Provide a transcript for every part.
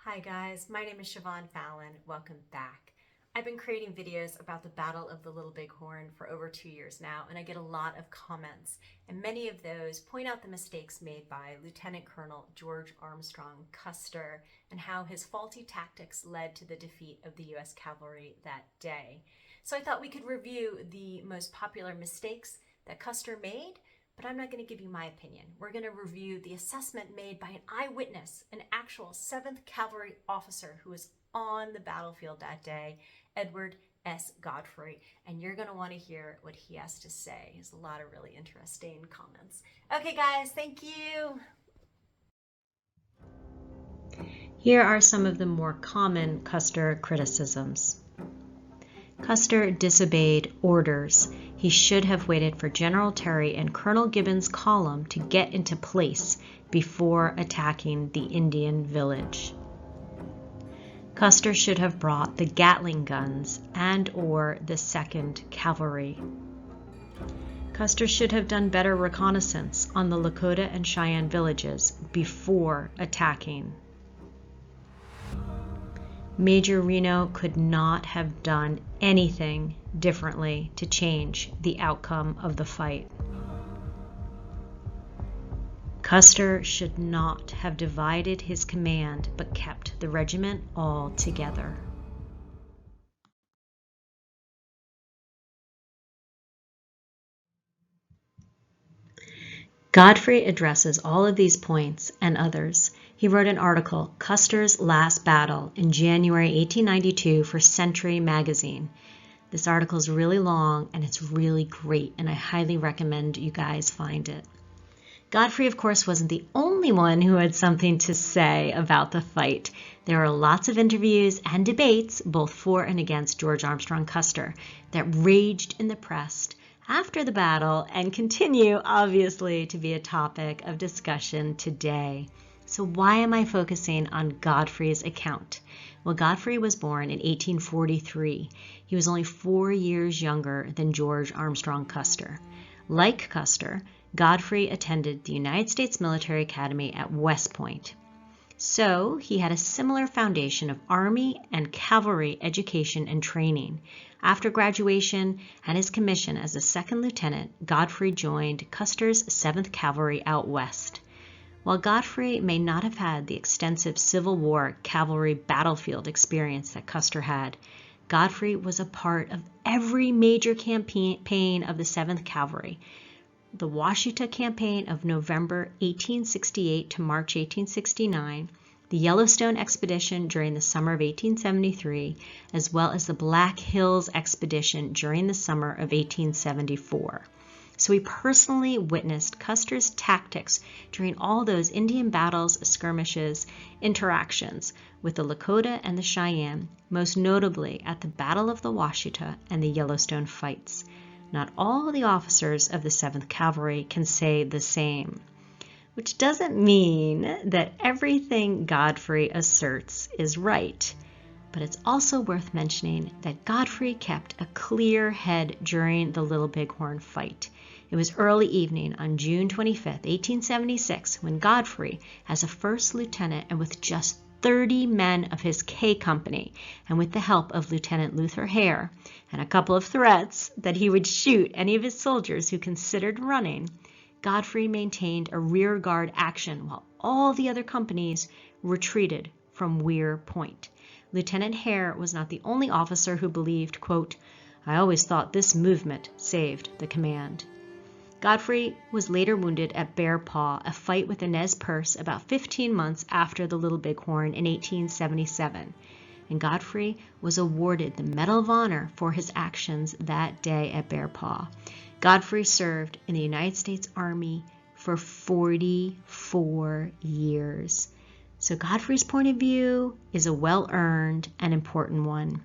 Hi guys, my name is Siobhan Fallon. Welcome back. I've been creating videos about the Battle of the Little Bighorn for over 2 years now, and I get a lot of comments, and many of those point out the mistakes made by Lieutenant Colonel George Armstrong Custer and how his faulty tactics led to the defeat of the U.S. cavalry that day. So I thought we could review the most popular mistakes that Custer made, but I'm not going to give you my opinion. We're going to review the assessment made by an eyewitness, an actual 7th Cavalry officer who was on the battlefield that day, Edgar S. Godfrey, and you're going to want to hear what he has to say. There's a lot of really interesting comments. Okay, guys, thank you. Here are some of the more common Custer criticisms. Custer disobeyed orders. He should have waited for General Terry and Colonel Gibbon's column to get into place before attacking the Indian village. Custer should have brought the Gatling guns and/or the 2nd Cavalry. Custer should have done better reconnaissance on the Lakota and Cheyenne villages before attacking. Major Reno could not have done anything differently to change the outcome of the fight. Custer should not have divided his command but kept the regiment all together. Godfrey addresses all of these points and others. He wrote an article, Custer's Last Battle, in January 1892 for Century magazine. This article is really long and it's really great, and I highly recommend you guys find it. Godfrey, of course, wasn't the only one who had something to say about the fight. There were lots of interviews and debates, both for and against George Armstrong Custer, that raged in the press after the battle and continue, obviously, to be a topic of discussion today. So why am I focusing on Godfrey's account? Well, Godfrey was born in 1843. He was only 4 years younger than George Armstrong Custer. Like Custer, Godfrey attended the United States Military Academy at West Point. So he had a similar foundation of Army and Cavalry education and training. After graduation and his commission as a 2nd lieutenant, Godfrey joined Custer's 7th Cavalry out west. While Godfrey may not have had the extensive Civil War cavalry battlefield experience that Custer had, Godfrey was a part of every major campaign of the 7th Cavalry. The Washita Campaign of November 1868 to March 1869, the Yellowstone Expedition during the summer of 1873, as well as the Black Hills Expedition during the summer of 1874. So he personally witnessed Custer's tactics during all those Indian battles, skirmishes, interactions with the Lakota and the Cheyenne, most notably at the Battle of the Washita and the Yellowstone fights. Not all the officers of the 7th Cavalry can say the same, which doesn't mean that everything Godfrey asserts is right. But it's also worth mentioning that Godfrey kept a clear head during the Little Bighorn fight. It was early evening on June 25, 1876, when Godfrey, as a 1st lieutenant and with just 30 men of his K Company, and with the help of Lieutenant Luther Hare, and a couple of threats that he would shoot any of his soldiers who considered running, Godfrey maintained a rear guard action while all the other companies retreated from Weir Point. Lieutenant Hare was not the only officer who believed, quote, "I always thought this movement saved the command." Godfrey was later wounded at Bear Paw, a fight with the Nez Perce about 15 months after the Little Bighorn in 1877, and Godfrey was awarded the Medal of Honor for his actions that day at Bear Paw. Godfrey served in the United States Army for 44 years. So Godfrey's point of view is a well-earned and important one.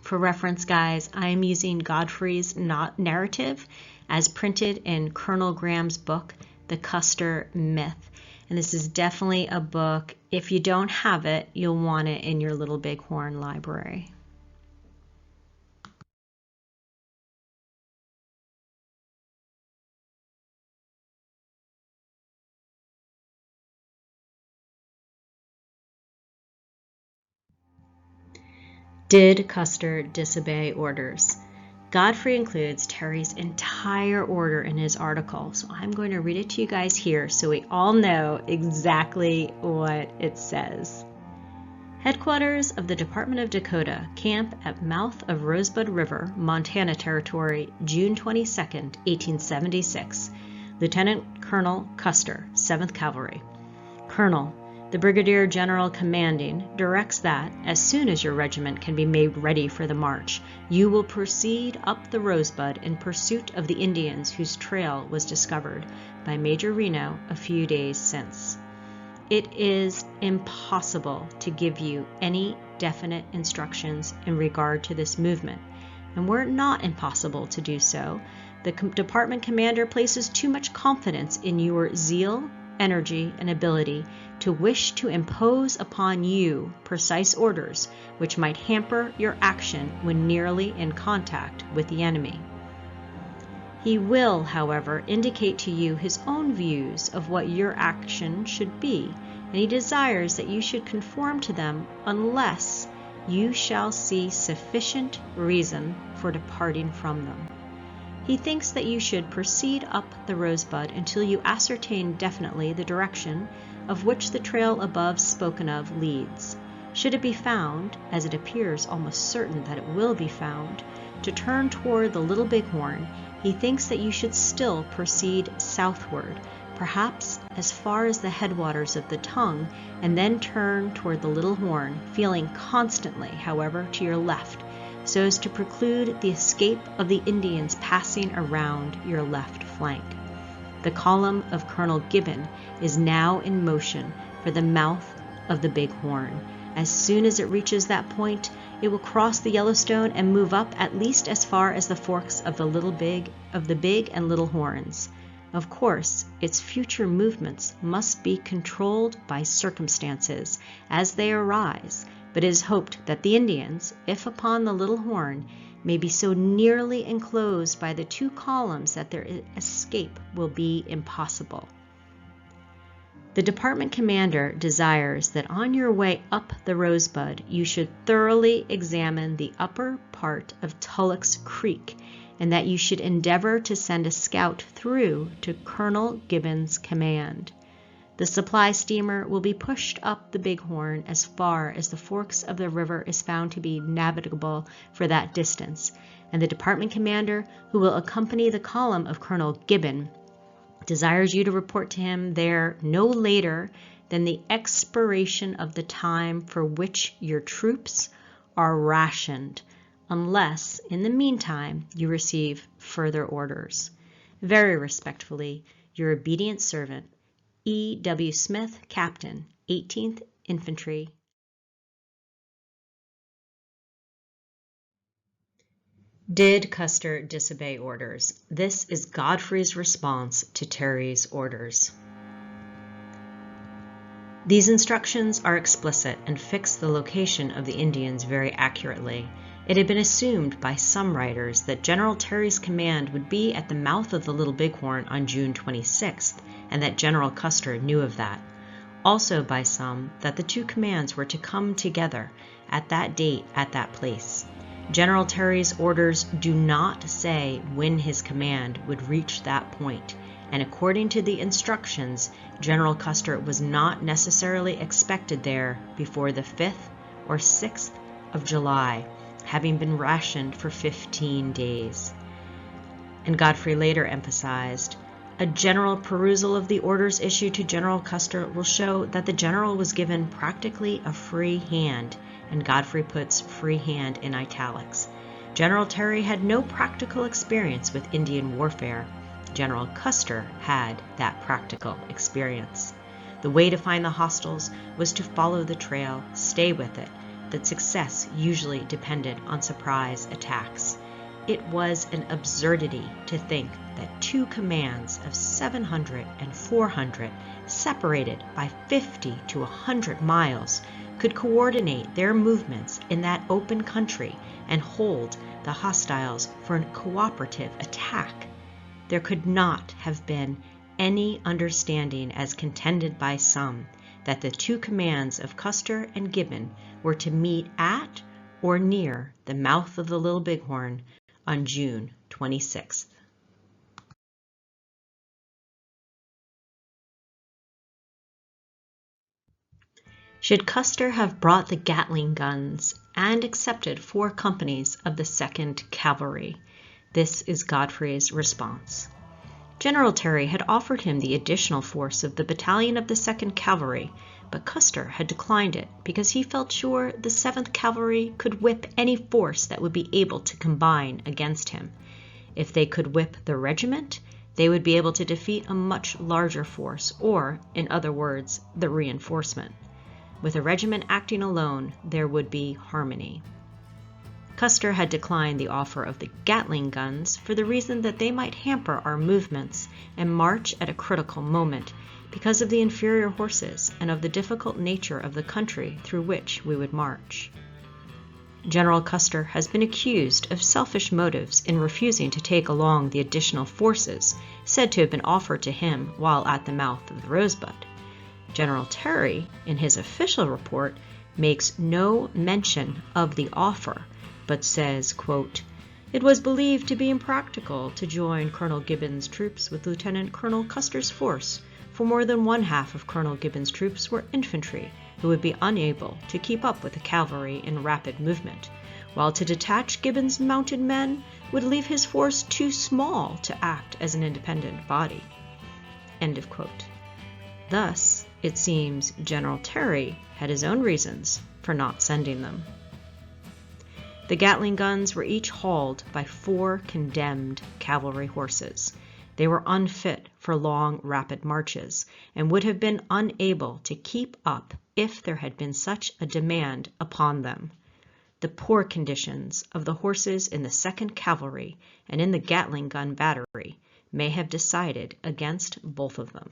For reference, guys, I am using Godfrey's narrative as printed in Colonel Graham's book, The Custer Myth. And this is definitely a book, if you don't have it, you'll want it in your Little Bighorn library. Did Custer disobey orders? Godfrey includes Terry's entire order in his article, so I'm going to read it to you guys here so we all know exactly what it says. Headquarters of the Department of Dakota, camp at mouth of Rosebud River, Montana Territory, June 22, 1876. Lieutenant Colonel Custer, 7th Cavalry. Colonel, the Brigadier General commanding, directs that, as soon as your regiment can be made ready for the march, you will proceed up the Rosebud in pursuit of the Indians whose trail was discovered by Major Reno a few days since. It is impossible to give you any definite instructions in regard to this movement, and were it not impossible to do so, the department commander places too much confidence in your zeal, energy, and ability to wish to impose upon you precise orders which might hamper your action when nearly in contact with the enemy. He will, however, indicate to you his own views of what your action should be, and he desires that you should conform to them unless you shall see sufficient reason for departing from them. He thinks that you should proceed up the Rosebud until you ascertain definitely the direction of which the trail above spoken of leads. Should it be found, as it appears almost certain that it will be found, to turn toward the Little Bighorn, he thinks that you should still proceed southward, perhaps as far as the headwaters of the Tongue, and then turn toward the Little Horn, feeling constantly, however, to your left, so as to preclude the escape of the Indians passing around your left flank. The column of Colonel Gibbon is now in motion for the mouth of the Bighorn. As soon as it reaches that point, it will cross the Yellowstone and move up at least as far as the forks of the Big and Little Horns. Of course, its future movements must be controlled by circumstances as they arise, but it is hoped that the Indians, if upon the Little Horn, may be so nearly enclosed by the two columns that their escape will be impossible. The department commander desires that on your way up the Rosebud you should thoroughly examine the upper part of Tulloch's Creek, and that you should endeavor to send a scout through to Colonel Gibbon's command. The supply steamer will be pushed up the Bighorn as far as the forks of the river is found to be navigable for that distance, and the department commander, who will accompany the column of Colonel Gibbon, desires you to report to him there no later than the expiration of the time for which your troops are rationed, unless in the meantime you receive further orders. Very respectfully, your obedient servant, E. W. Smith, Captain, 18th Infantry. Did Custer disobey orders? This is Godfrey's response to Terry's orders. These instructions are explicit and fix the location of the Indians very accurately. It had been assumed by some writers that General Terry's command would be at the mouth of the Little Bighorn on June 26th, and that General Custer knew of that. Also by some that the two commands were to come together at that date at that place. General Terry's orders do not say when his command would reach that point, and according to the instructions, General Custer was not necessarily expected there before the 5th or 6th of July, having been rationed for 15 days. And Godfrey later emphasized, a general perusal of the orders issued to General Custer will show that the general was given practically a free hand, and Godfrey puts free hand in italics. General Terry had no practical experience with Indian warfare. General Custer had that practical experience. The way to find the hostiles was to follow the trail, stay with it. That success usually depended on surprise attacks. It was an absurdity to think that two commands of 700 and 400, separated by 50 to 100 miles, could coordinate their movements in that open country and hold the hostiles for a cooperative attack. There could not have been any understanding, as contended by some, that the two commands of Custer and Gibbon were to meet at or near the mouth of the Little Bighorn on June 26th. Should Custer have brought the Gatling guns and accepted 4 companies of the 2nd Cavalry? This is Godfrey's response. General Terry had offered him the additional force of the battalion of the 2nd Cavalry, but Custer had declined it because he felt sure the 7th Cavalry could whip any force that would be able to combine against him. If they could whip the regiment, they would be able to defeat a much larger force, or, in other words, the reinforcement. With a regiment acting alone, there would be harmony. Custer had declined the offer of the Gatling guns for the reason that they might hamper our movements and march at a critical moment because of the inferior horses and of the difficult nature of the country through which we would march. General Custer has been accused of selfish motives in refusing to take along the additional forces said to have been offered to him while at the mouth of the Rosebud. General Terry, in his official report, makes no mention of the offer, but says, quote, "It was believed to be impractical to join Colonel Gibbon's troops with Lieutenant Colonel Custer's force, for more than 1/2 of Colonel Gibbon's troops were infantry, who would be unable to keep up with the cavalry in rapid movement, while to detach Gibbon's mounted men would leave his force too small to act as an independent body." End of quote. Thus, it seems General Terry had his own reasons for not sending them. The Gatling guns were each hauled by 4 condemned cavalry horses. They were unfit for long, rapid marches and would have been unable to keep up if there had been such a demand upon them. The poor conditions of the horses in the 2nd Cavalry and in the Gatling gun battery may have decided against both of them.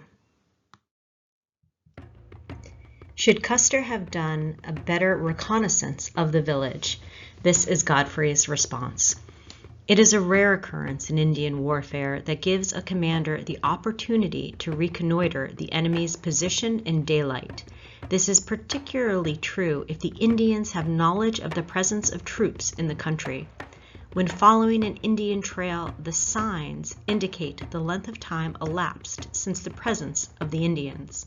Should Custer have done a better reconnaissance of the village? This is Godfrey's response. It is a rare occurrence in Indian warfare that gives a commander the opportunity to reconnoiter the enemy's position in daylight. This is particularly true if the Indians have knowledge of the presence of troops in the country. When following an Indian trail, the signs indicate the length of time elapsed since the presence of the Indians.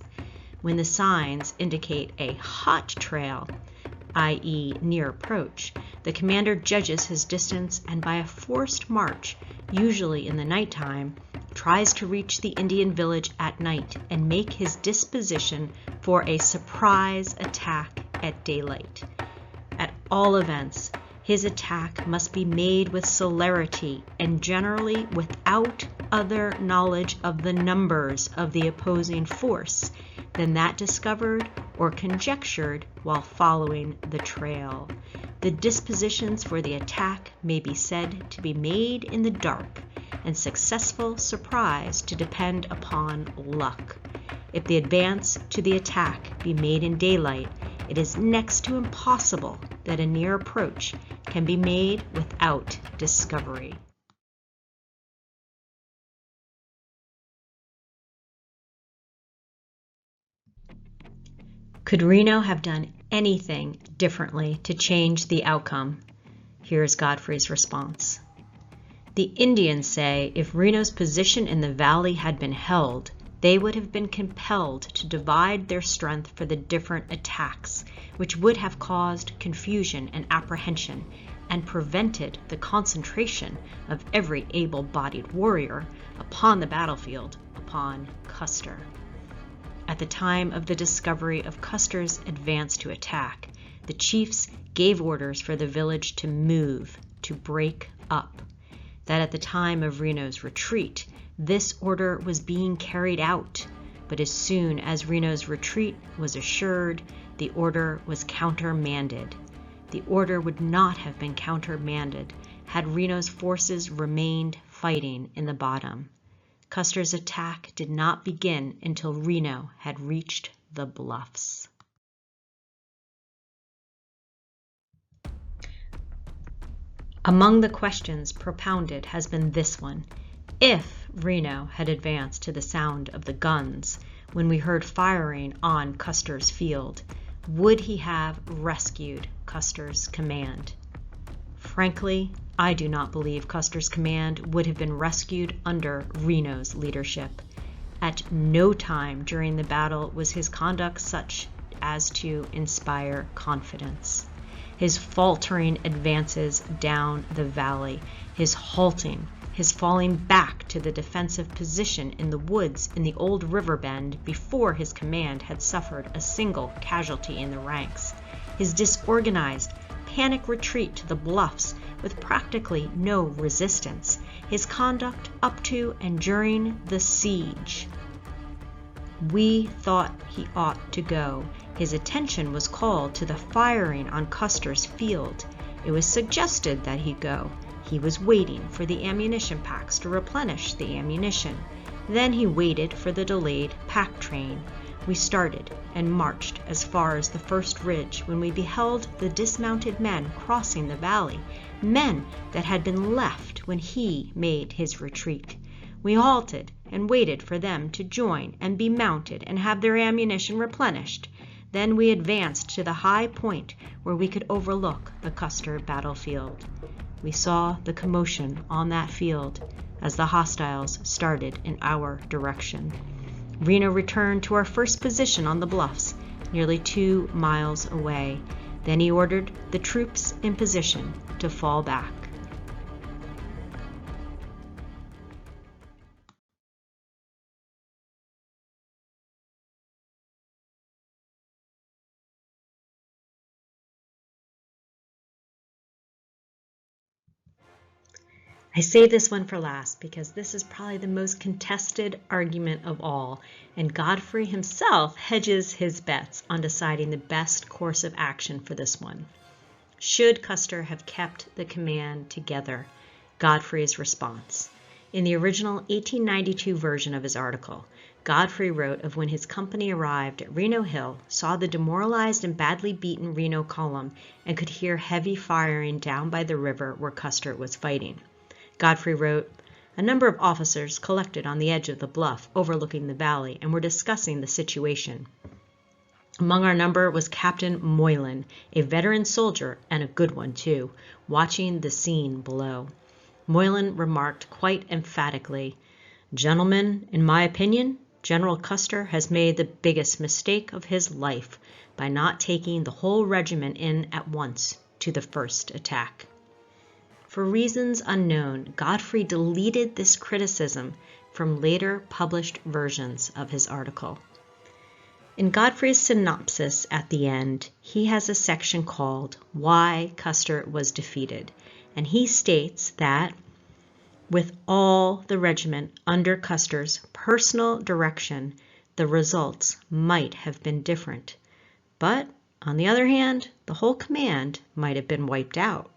When the signs indicate a hot trail, i.e. near approach, the commander judges his distance and by a forced march, usually in the nighttime, tries to reach the Indian village at night and make his disposition for a surprise attack at daylight. At all events, his attack must be made with celerity and generally without other knowledge of the numbers of the opposing force than that discovered or conjectured while following the trail. The dispositions for the attack may be said to be made in the dark, and successful surprise to depend upon luck. If the advance to the attack be made in daylight, it is next to impossible that a near approach can be made without discovery. Could Reno have done anything differently to change the outcome? Here's Godfrey's response. The Indians say if Reno's position in the valley had been held, they would have been compelled to divide their strength for the different attacks, which would have caused confusion and apprehension and prevented the concentration of every able-bodied warrior upon the battlefield upon Custer. At the time of the discovery of Custer's advance to attack, the chiefs gave orders for the village to move, to break up. That at the time of Reno's retreat, this order was being carried out, but as soon as Reno's retreat was assured, the order was countermanded. The order would not have been countermanded had Reno's forces remained fighting in the bottom. Custer's attack did not begin until Reno had reached the bluffs. Among the questions propounded has been this one. If Reno had advanced to the sound of the guns when we heard firing on Custer's field, would he have rescued Custer's command. Frankly, I do not believe Custer's command would have been rescued under Reno's leadership. At no time during the battle was his conduct such as to inspire confidence. His faltering advances down the valley, his halting, his falling back to the defensive position in the woods in the old river bend before his command had suffered a single casualty in the ranks, his disorganized, panic retreat to the bluffs with practically no resistance, his conduct up to and during the siege. We thought he ought to go. His attention was called to the firing on Custer's field. It was suggested that he go. He was waiting for the ammunition packs to replenish the ammunition. Then he waited for the delayed pack train. We started and marched as far as the first ridge when we beheld the dismounted men crossing the valley, men that had been left when he made his retreat. We halted and waited for them to join and be mounted and have their ammunition replenished. Then we advanced to the high point where we could overlook the Custer battlefield. We saw the commotion on that field as the hostiles started in our direction. Reno returned to our first position on the bluffs, nearly 2 miles away. Then he ordered the troops in position to fall back. I save this one for last because this is probably the most contested argument of all, and Godfrey himself hedges his bets on deciding the best course of action for this one. Should Custer have kept the command together? Godfrey's response. In the original 1892 version of his article, Godfrey wrote of when his company arrived at Reno Hill, saw the demoralized and badly beaten Reno column, and could hear heavy firing down by the river where Custer was fighting. Godfrey wrote, "A number of officers collected on the edge of the bluff overlooking the valley and were discussing the situation. Among our number was Captain Moylan, a veteran soldier, and a good one too, watching the scene below. Moylan remarked quite emphatically, 'Gentlemen, in my opinion, General Custer has made the biggest mistake of his life by not taking the whole regiment in at once to the first attack.'" For reasons unknown, Godfrey deleted this criticism from later published versions of his article. In Godfrey's synopsis at the end, he has a section called "Why Custer Was Defeated," and he states that with all the regiment under Custer's personal direction, the results might have been different. But, on the other hand, the whole command might have been wiped out.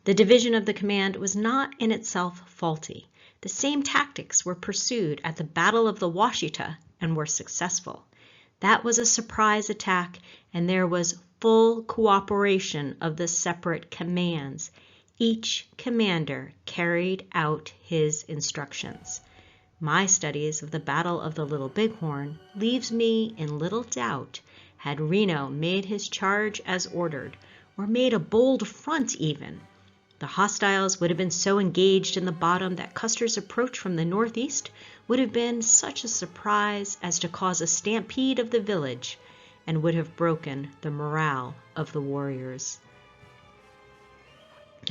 The division of the command was not in itself faulty. The same tactics were pursued at the Battle of the Washita and were successful. That was a surprise attack, and there was full cooperation of the separate commands. Each commander carried out his instructions. My studies of the Battle of the Little Bighorn leaves me in little doubt had Reno made his charge as ordered, or made a bold front even. The hostiles would have been so engaged in the bottom that Custer's approach from the northeast would have been such a surprise as to cause a stampede of the village and would have broken the morale of the warriors.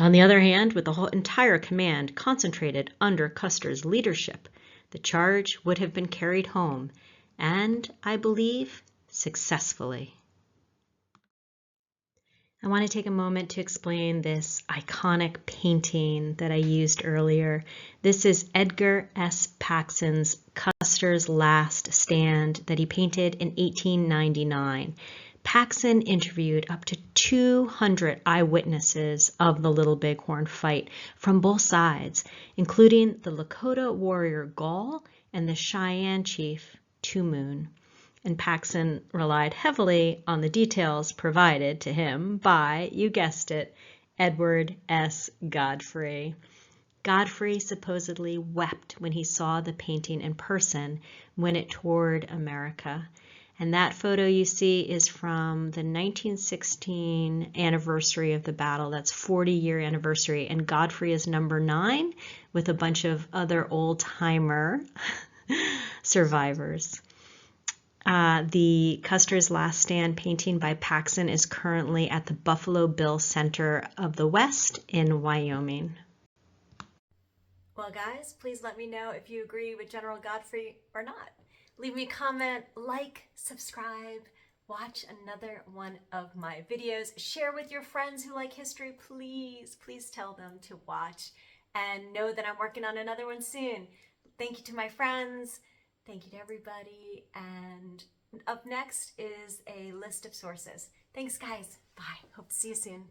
On the other hand, with the whole entire command concentrated under Custer's leadership, the charge would have been carried home, and, I believe, successfully. I want to take a moment to explain this iconic painting that I used earlier. This is Edgar S. Paxson's Custer's Last Stand that he painted in 1899. Paxson interviewed up to 200 eyewitnesses of the Little Bighorn fight from both sides, including the Lakota warrior Gall and the Cheyenne chief Two Moon. And Paxson relied heavily on the details provided to him by, you guessed it, Edward S. Godfrey. Godfrey supposedly wept when he saw the painting in person when it toured America. And that photo you see is from the 1916 anniversary of the battle. That's 40-year anniversary. And Godfrey is number 9 with a bunch of other old-timer survivors. The Custer's Last Stand painting by Paxson is currently at the Buffalo Bill Center of the West in Wyoming. Well, guys, please let me know if you agree with General Godfrey or not. Leave me a comment, like, subscribe, watch another one of my videos. Share with your friends who like history. Please, please tell them to watch, and know that I'm working on another one soon. Thank you to my friends. Thank you to everybody. And up next is a list of sources. Thanks, guys. Bye. Hope to see you soon.